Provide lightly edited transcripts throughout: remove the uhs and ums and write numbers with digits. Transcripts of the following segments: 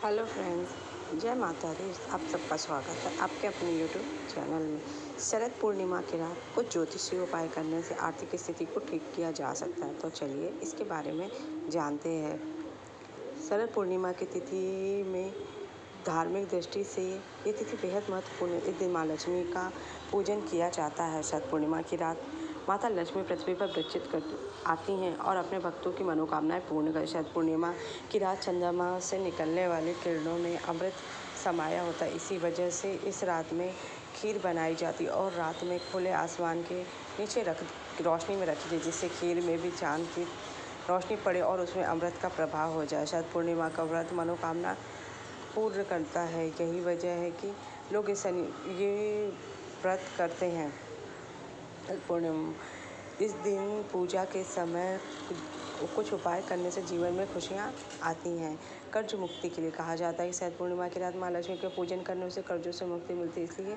Hello friends, जय माता दी। आप सबका स्वागत है आपके अपने यूट्यूब चैनल में। शरद पूर्णिमा की रात कुछ ज्योतिषीय उपाय करने से आर्थिक स्थिति को ठीक किया जा सकता है। तो चलिए इसके बारे में जानते हैं। शरद पूर्णिमा की तिथि में धार्मिक दृष्टि से ये तिथि बेहद महत्वपूर्ण है। इस दिन माँ लक्ष्मी का पूजन किया जाता है। शरद पूर्णिमा की रात माता लक्ष्मी पृथ्वी पर वृश्चित कर आती हैं और अपने भक्तों की मनोकामनाएं पूर्ण कर। शरद पूर्णिमा की रात चंद्रमा से निकलने वाली किरणों में अमृत समाया होता है। इसी वजह से इस रात में खीर बनाई जाती और रात में खुले आसमान के नीचे रोशनी में रखी जाए, जिससे खीर में भी चांद की रोशनी पड़े और उसमें अमृत का प्रभाव हो जाए। शरद पूर्णिमा का व्रत मनोकामना पूर्ण करता है। यही वजह है कि लोग ये व्रत करते हैं। पूर्णिमा इस दिन पूजा के समय कुछ उपाय करने से जीवन में खुशियाँ आती हैं। कर्ज मुक्ति के लिए कहा जाता है कि शरद पूर्णिमा की रात माँ लक्ष्मी के पूजन करने से कर्जों से मुक्ति मिलती है, इसलिए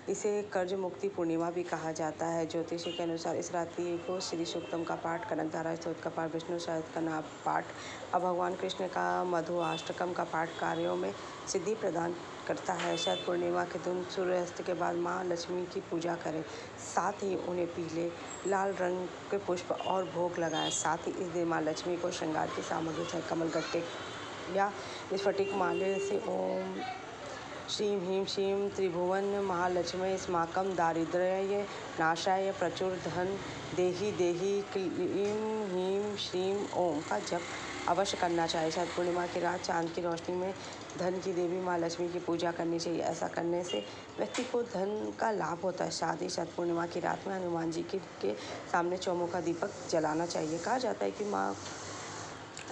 इसे कर्ज मुक्ति पूर्णिमा भी कहा जाता है। ज्योतिष के अनुसार इस रात्रि को श्री सूक्तम का पाठ, कनकधारा स्तोत्र का पाठ, विष्णु सहस्त्रनाम का पाठ और भगवान कृष्ण का मधु अष्टकम का पाठ कार्यों में सिद्धि प्रदान करता है। शरद पूर्णिमा के दिन सूर्यास्त के बाद माँ लक्ष्मी की पूजा करें, साथ ही उन्हें पीले लाल रंग के पुष्प और भोग लगाएं। साथ ही इस दिन माँ लक्ष्मी को श्रृंगार की सामग्री चाहे कमल गट्टे या स्फटिक माले से ओम श्रीं ह्रीं श्रीं त्रिभुवन महालक्ष्मी स्माकं दारिद्र्य नाशाय प्रचुर धन देहि देहि क्लीं ह्रीं श्रीं ओम का जप अवश्य करना चाहिए। शरद पूर्णिमा की रात चांद की रोशनी में धन की देवी माँ लक्ष्मी की पूजा करनी चाहिए। ऐसा करने से व्यक्ति को धन का लाभ होता है। साथ ही शरद पूर्णिमा की रात में हनुमान जी के सामने चौमुखा दीपक जलाना चाहिए। कहा जाता है कि माँ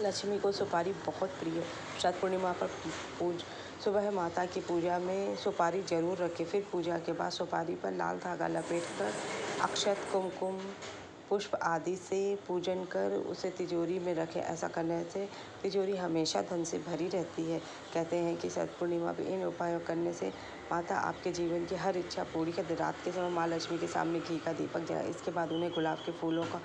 लक्ष्मी को सुपारी बहुत प्रिय है। शरद पूर्णिमा पर सुबह माता की पूजा में सुपारी जरूर रखें। फिर पूजा के बाद सुपारी पर लाल धागा लपेटकर अक्षत, कुमकुम, पुष्प आदि से पूजन कर उसे तिजोरी में रखें। ऐसा करने से तिजोरी हमेशा धन से भरी रहती है। कहते हैं कि शरद पूर्णिमा पर इन उपायों करने से माता आपके जीवन की हर इच्छा पूरी कर दे। रात के समय माँ लक्ष्मी के सामने घी का दीपक जलाएं। इसके बाद उन्हें गुलाब के फूलों का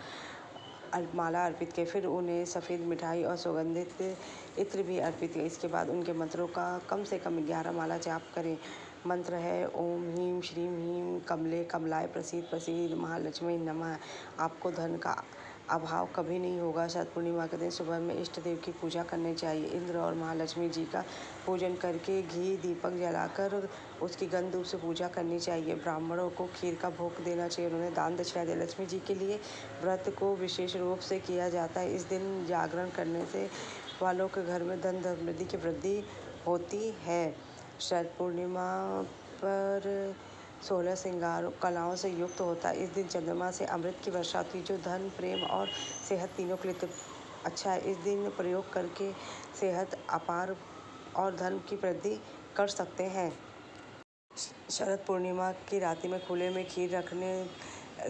माला अर्पित किए। फिर उन्हें सफ़ेद मिठाई और सुगंधित इत्र भी अर्पित किए। इसके बाद उनके मंत्रों का कम से कम 11 माला जाप करें। मंत्र है ओम ह्रीं श्रीं ह्रीं कमले कमलाय प्रसीद प्रसीद महालक्ष्मी नमः। आपको धन का अभाव कभी नहीं होगा। शरद पूर्णिमा के दिन सुबह में इष्ट देव की पूजा करनी चाहिए। इंद्र और महालक्ष्मी जी का पूजन करके घी दीपक जलाकर उसकी गंध धूप से पूजा करनी चाहिए। ब्राह्मणों को खीर का भोग देना चाहिए, उन्हें दान दक्षिणा दें। लक्ष्मी जी के लिए व्रत को विशेष रूप से किया जाता है। इस दिन जागरण करने से वालों के घर में धन समृद्धि की वृद्धि होती है। शरद पूर्णिमा पर 16 श्रृंगार कलाओं से युक्त होता है। इस दिन चंद्रमा से अमृत की वर्षा होती है, जो धन, प्रेम और सेहत तीनों के लिए अच्छा है। इस दिन प्रयोग करके सेहत अपार और धन की वृद्धि कर सकते हैं। शरद पूर्णिमा की रात्रि में खुले में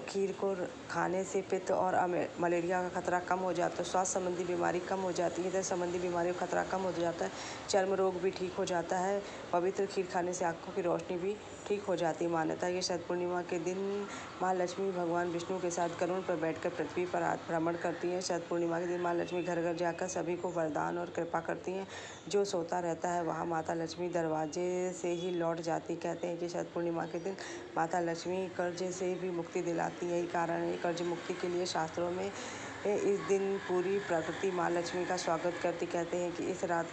खीर को खाने से पित्त और मलेरिया का खतरा कम हो जाता है। स्वास्थ्य संबंधी बीमारी कम हो जाती है। हृदय संबंधी बीमारियों का खतरा कम हो जाता है। चर्म रोग भी ठीक हो जाता है। पवित्र खीर खाने से आँखों की रोशनी भी ठीक हो जाती है। मान्यता है कि शरद पूर्णिमा के दिन माँ लक्ष्मी भगवान विष्णु के साथ गरुड़ पर बैठकर पृथ्वी पर भ्रमण करती हैं। शरद पूर्णिमा के दिन माँ लक्ष्मी घर घर जाकर सभी को वरदान और कृपा करती हैं। जो सोता रहता है वहाँ माता लक्ष्मी दरवाजे से ही लौट जाती। कहते हैं कि शरद पूर्णिमा के दिन माता लक्ष्मी कर्ज से भी मुक्ति दिलाती है। यही कारण है कर्ज मुक्ति के लिए शास्त्रों में इस दिन पूरी प्रकृति माँ लक्ष्मी का स्वागत करती। कहते हैं कि इस रात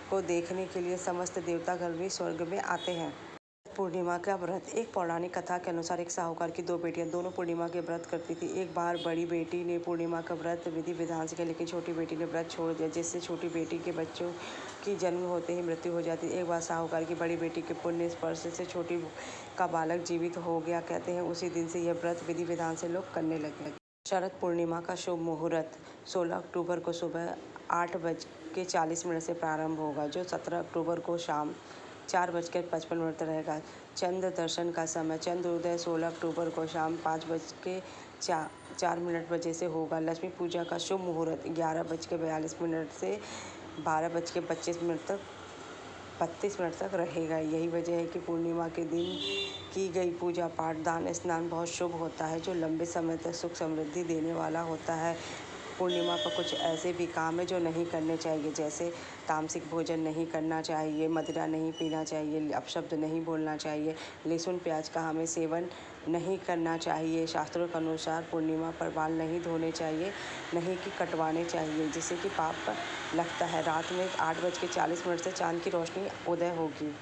को देखने के लिए समस्त देवतागण भी स्वर्ग में आते हैं। पूर्णिमा का व्रत। एक पौराणिक कथा के अनुसार एक साहूकार की 2 बेटियां दोनों पूर्णिमा के व्रत करती थी। एक बार बड़ी बेटी ने पूर्णिमा का व्रत विधि विधान से किया, लेकिन छोटी बेटी ने व्रत छोड़ दिया, जिससे छोटी बेटी के बच्चों की जन्म होते ही मृत्यु हो जाती। एक बार साहूकार की बड़ी बेटी के पुण्य स्पर्श से छोटी का बालक जीवित हो गया। कहते हैं उसी दिन से यह व्रत विधि विधान से लोग करने लगे। शरद पूर्णिमा का शुभ मुहूर्त 16 अक्टूबर को सुबह 8:40 से प्रारंभ होगा, जो 17 अक्टूबर को शाम 4:55 रहेगा। चंद्र दर्शन का समय चंद्रोदय 16 अक्टूबर को शाम 5:04 से होगा। लक्ष्मी पूजा का शुभ मुहूर्त 11:42 से 12:32 तक रहेगा। यही वजह है कि पूर्णिमा के दिन की गई पूजा पाठ, दान, स्नान बहुत शुभ होता है, जो लंबे समय तक सुख समृद्धि देने वाला होता है। पूर्णिमा पर कुछ ऐसे भी काम है जो नहीं करने चाहिए, जैसे तामसिक भोजन नहीं करना चाहिए, मदिरा नहीं पीना चाहिए, अपशब्द नहीं बोलना चाहिए, लहसुन प्याज का हमें सेवन नहीं करना चाहिए। शास्त्रों के अनुसार पूर्णिमा पर बाल नहीं धोने चाहिए, नहीं कि कटवाने चाहिए, जिससे कि पाप लगता है। रात में 8:40 से चांद की रोशनी उदय होगी।